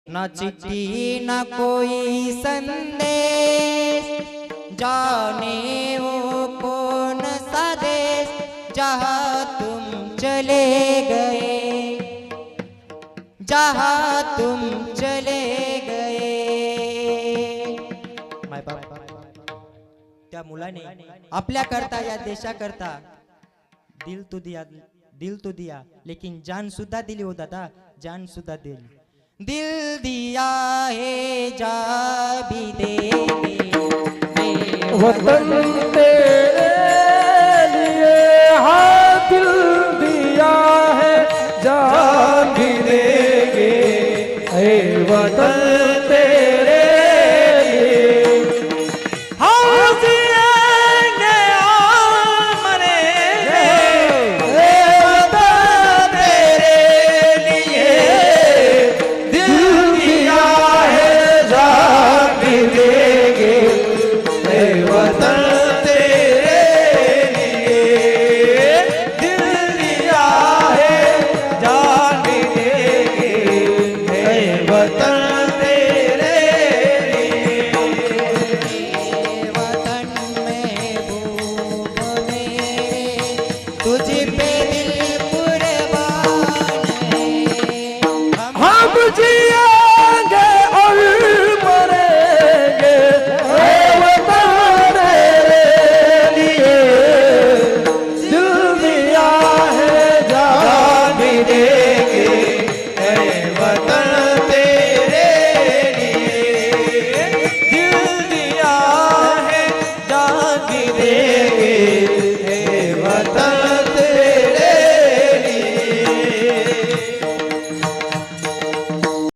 ना चिट्ठी ना कोई संदेश, जाने वो कौन सा देश जहाँ तुम चले गए, जहाँ तुम चले गए। माय बाप, त्या मुलाने आपल्या करता या देशाकरता दिल तो दिया लेकिन जान सुद्धा दिली हो दादा, जान सुद्धा दिली। दिल दिया है जा भी देंगे, वतन तेरे लिए हाँ दिल दिया है जान भी देंगे, ऐ वतन तेरे लिए हम जिएंगे और मरेंगे, ऐ वतन तेरे लिए दिल दिया है जान भी देंगे, ऐ वतन तेरे लिए दिल दिया है जान भी देंगे, ऐ वतन तेरे लिए। वतन में भूख मेरे तुझ पे दिल कुर्बान है। हम जिया